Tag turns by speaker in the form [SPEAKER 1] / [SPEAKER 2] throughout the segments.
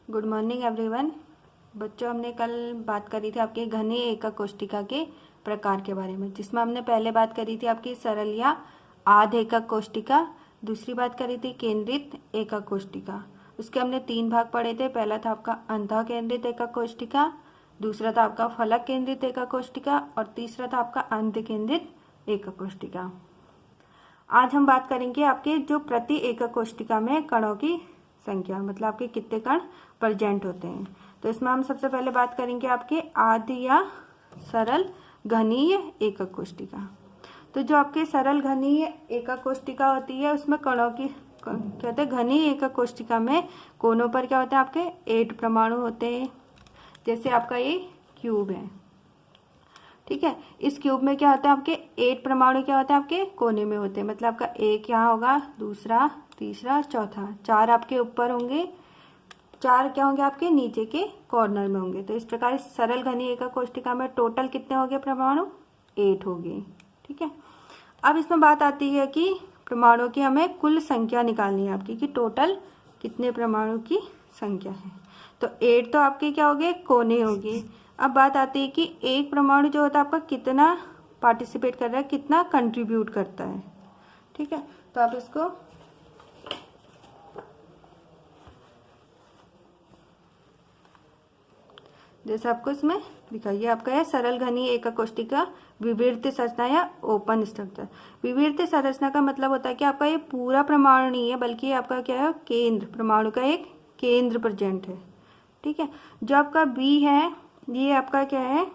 [SPEAKER 1] Good morning everyone. बच्चों, हमने कल बात करी थी आपके घनी एकक कोष्टिका के प्रकार के बारे में, जिसमें हमने पहले बात करी थी आपकी सरल या आध एकक कोष्टिका, दूसरी बात करी थी केंद्रित एकक कोष्टिका। उसके हमने 3 भाग पढ़े थे। पहला था आपका अंतः केंद्रित एकक कोष्टिका, दूसरा था आपका फलक केंद्रित एकक कोष्टिका और तीसरा था आपका अंत केंद्रित एकक कोष्टिका। आज हम बात करेंगे आपके जो प्रति एकक कोष्टिका में कणों की संख्या, मतलब आपके कितने कण प्रेजेंट होते हैं। तो इसमें हम सबसे पहले बात करेंगे आपके आधि या सरल घनीय एकक कोष्टिका। तो जो आपके सरल घनीय एकक कोष्टिका होती है उसमें कणों की कहते हैं घनीय एकक कोष्टिका में कोनों पर क्या होता है आपके 8 परमाणु होते हैं। जैसे आपका ये क्यूब है, ठीक है। इस क्यूब में क्या होता है आपके 8 परमाणु क्या होता है आपके कोने में होते हैं। मतलब आपका एक यहाँ होगा, दूसरा, तीसरा, चौथा, 4 आपके ऊपर होंगे, 4 क्या होंगे आपके नीचे के कॉर्नर में होंगे। तो इस प्रकार सरल घनीय एकक कोष्टिका में टोटल कितने हो गए परमाणु? 8 हो गए, ठीक है। अब इसमें बात आती है कि परमाणु की हमें कुल संख्या निकालनी है आपकी कि टोटल कितने परमाणु की संख्या है। तो 8 तो आपके क्या हो गए कोने हो गए। अब बात आती है कि एक परमाणु जो होता है आपका कितना पार्टिसिपेट कर रहा है, कितना कंट्रीब्यूट करता है, ठीक है। तो आप इसको जैसे आपको इसमें दिखाइए, आपका है सरल घनीय एकक कोष्टिका विविर्त संरचना या ओपन स्ट्रक्चर। विविर्त संरचना का मतलब होता है कि आपका ये पूरा परमाणु नहीं है, बल्कि ये आपका क्या है केंद्र, परमाणु का एक केंद्र प्रेजेंट है, ठीक है। जो आपका बी है ये आपका क्या है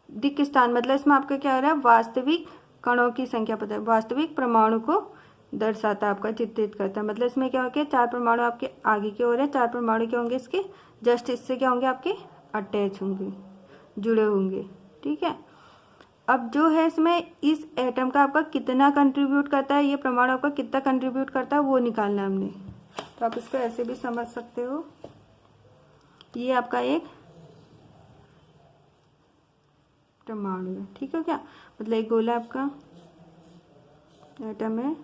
[SPEAKER 1] दिक् स्थान, मतलब इसमें आपका क्या हो रहा है वास्तविक कणों की संख्या पता है, वास्तविक परमाणु को दर्शाता है, आपका चित्रित करता है। मतलब इसमें क्या हो गया 4 परमाणु आपके आगे की ओर है, 4 परमाणु क्या होंगे इसके जस्ट इससे क्या होंगे आपके अटैच होंगे, जुड़े होंगे, ठीक है। अब जो है इसमें इस एटम का आपका कितना कंट्रीब्यूट करता है, ये परमाणु आपका कितना कंट्रीब्यूट करता है वो निकालना है हमने। तो आप इसको ऐसे भी समझ सकते हो, ये आपका एक परमाणु है, ठीक है क्या। मतलब एक गोला आपका एटम है,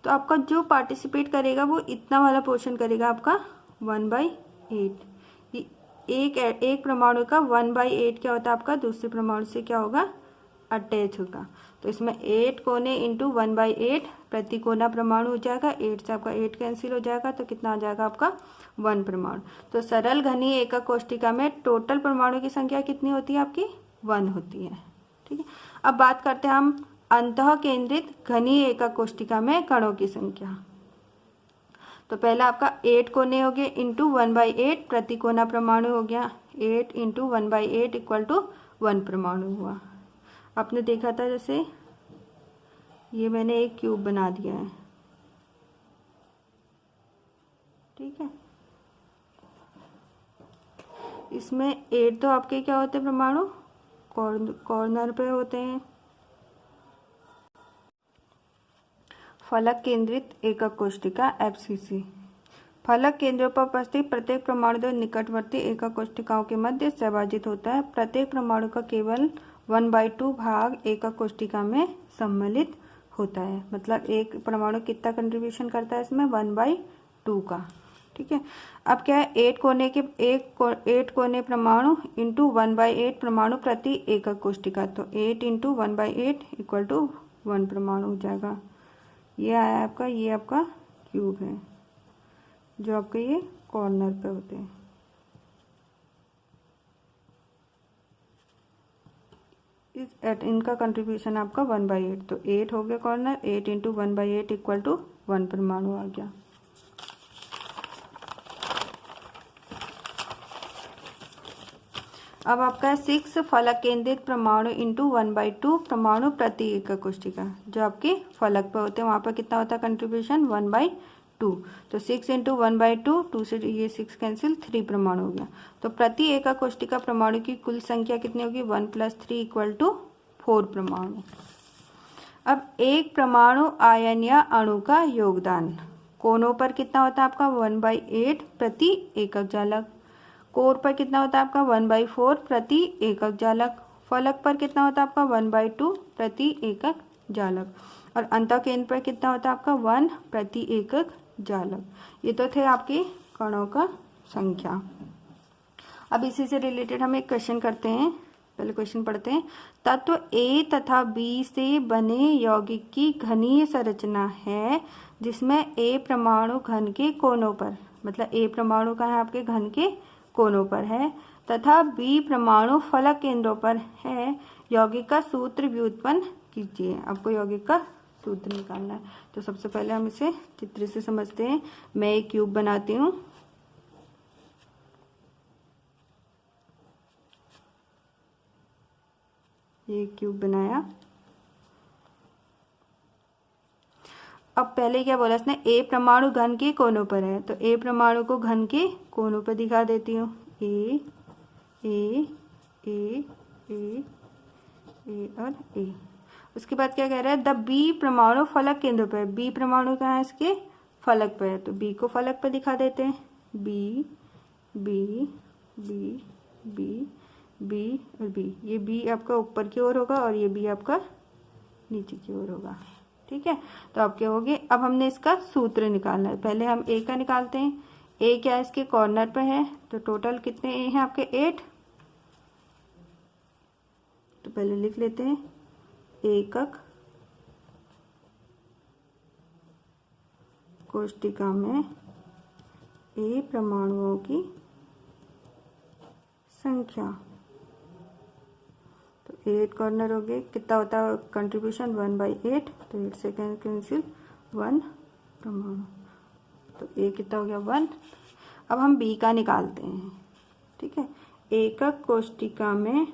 [SPEAKER 1] तो आपका जो पार्टिसिपेट करेगा वो इतना वाला पोर्शन करेगा आपका 1/8। एक परमाणु का 1/8 क्या होता है आपका दूसरे परमाणु से क्या होगा अटैच होगा। तो इसमें 8 कोने इंटू 1/8 प्रति कोना परमाणु हो जाएगा। 8 से आपका 8 कैंसिल हो जाएगा, तो कितना आ जाएगा आपका 1 परमाणु। तो सरल घनीय एकक कोष्टिका में टोटल परमाणु की संख्या कितनी होती है आपकी 1 होती है, ठीक है। अब बात करते हैं हम अंतः केंद्रित घनीय एकक कोष्टिका में कणों की संख्या। तो पहला आपका 8 कोने हो गए इंटू 1/8 प्रति कोना परमाणु हो गया। 8 इंटू 1/8 इक्वल टू 1 परमाणु हुआ। आपने देखा था जैसे ये मैंने एक क्यूब बना दिया है, ठीक है। इसमें 8 तो आपके क्या होते हैं परमाणु कॉर्नर पे होते हैं। फलक केंद्रित एकक कोष्टिका FCC। फलक केंद्रों पर उपस्थित प्रत्येक परमाणु दो निकटवर्ती एकक कोष्टिकाओं के मध्य से विभाजित होता है। प्रत्येक परमाणु का केवल 1/2 भाग एकक कोष्टिका में सम्मिलित होता है। मतलब एक परमाणु कितना कंट्रीब्यूशन करता है इसमें 1/2 का, ठीक है। अब क्या है 8 कोने परमाणु इंटू 1/8 परमाणु प्रति एकक कोष्टिका। तो 8 इंटू 1/8 इक्वल टू 1 परमाणु हो जाएगा। ये आया आपका, ये आपका क्यूब है जो आपके ये कॉर्नर पे होते हैं। इनका कंट्रीब्यूशन आपका 1/8, तो 8 हो गया कॉर्नर, 8 इंटू 1/8 इक्वल टू 1 परमाणु आ गया। अब आपका 6 फलक केंद्रित परमाणु इंटू 1/2 परमाणु प्रति एकक कोष्टिका। जो आपके फलक पे होते हैं वहां पर कितना होता है कंट्रीब्यूशन 1/2। तो 6 इंटू 1/2, 2 से ये 6 कैंसिल, 3 परमाणु हो गया। तो प्रति एकक कोष्टिका परमाणु की कुल संख्या कितनी होगी 1 + 3 इक्वल टू 4 परमाणु। अब एक परमाणु आयन या अणु का योगदान कोनों पर कितना होता है आपका 1/8 प्रति एकक जालक। कोर पर कितना होता है आपका 1/4 प्रति एकक जालक। फलक पर कितना होता है आपका 1/2 प्रति एकक जालक। और अंतः केंद्र पर कितना होता है आपका 1 प्रति एकक जालक। ये तो थे आपके कणों का संख्या। अब इसी से रिलेटेड हम एक क्वेश्चन करते हैं। पहले क्वेश्चन पढ़ते हैं। तत्व A तथा B से बने यौगिक की घनीय संरचना है जिसमें A परमाणु घन के कोनों पर, मतलब A परमाणु का है आपके घन के कोनों पर है तथा B परमाणु फलक केंद्रों पर है। यौगिक का सूत्र व्युत्पन्न कीजिए। आपको यौगिक का सूत्र निकालना है। तो सबसे पहले हम इसे चित्र से समझते हैं। मैं एक क्यूब बनाती हूँ। ये क्यूब बनाया। अब पहले क्या बोला इसने, ए परमाणु घन के कोनों पर है, तो ए परमाणु को घन के कोनों पर दिखा देती हूँ। ए ए ए ए ए और ए। उसके बाद क्या कह रहा है, द बी परमाणु फलक केंद्र पर। बी परमाणु कहाँ है इसके, फलक पर है, तो बी को फलक पर दिखा देते हैं। B B B B B और बी। ये बी आपका ऊपर की ओर होगा और ये बी आपका नीचे की ओर होगा। ठीक है, तो आप क्या होगे, अब हमने इसका सूत्र निकालना है। पहले हम ए का निकालते हैं। ए क्या है, इसके कॉर्नर पे है, तो टोटल कितने ए हैं आपके 8। तो पहले लिख लेते हैं एकक कोष्टिका में ए परमाणुओं की संख्या। तो 8 कॉर्नर हो गए, कितना होता है कंट्रीब्यूशन 1/8, तो 8 से कैंसिल 1 परमाणु, तो ए कितना हो गया 1। अब हम बी का निकालते हैं। ठीक है, एकक कोष्टिका में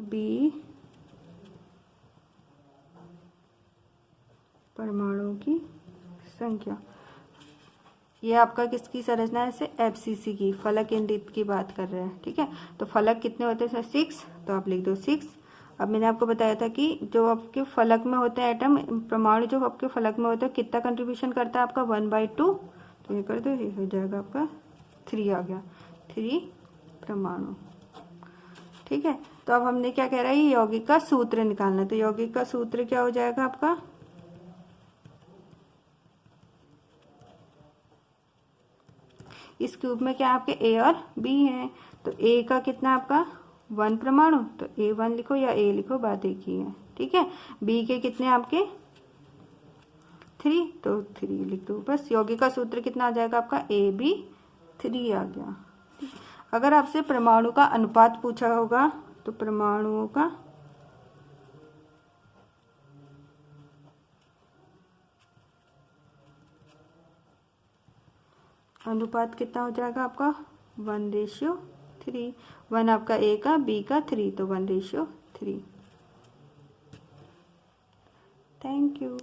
[SPEAKER 1] बी परमाणुओं की संख्या। ये आपका किसकी संरचना है, इसे एफसीसी की, फलक केंद्रित की बात कर रहे हैं। ठीक है, तो फलक कितने होते हैं, 6, तो आप लिख दो 6। अब मैंने आपको बताया था कि जो आपके फलक में होते हैं एटम, परमाणु जो आपके फलक में होते हैं, कितना कंट्रीब्यूशन करता है आपका 1/2, तो ये कर दो, ये हो जाएगा आपका 3 आ गया, 3 परमाणु। ठीक है, तो अब हमने क्या कह रहा है, यौगिक का सूत्र निकालना है। तो यौगिक का सूत्र क्या हो जाएगा आपका, इस क्यूब में क्या आपके ए और बी हैं, तो ए का कितना आपका 1 परमाणु, तो A1 लिखो या ए लिखो, बात एक ही है। ठीक है, बी के कितने आपके 3, तो 3 लिख दो बस। यौगिक का सूत्र कितना आ जाएगा आपका AB3 आ गया। अगर आपसे परमाणु का अनुपात पूछा होगा, तो परमाणुओं का अनुपात कितना हो जाएगा आपका 1:3। 1 आपका ए का, बी का 3, तो 1:3। Thank you.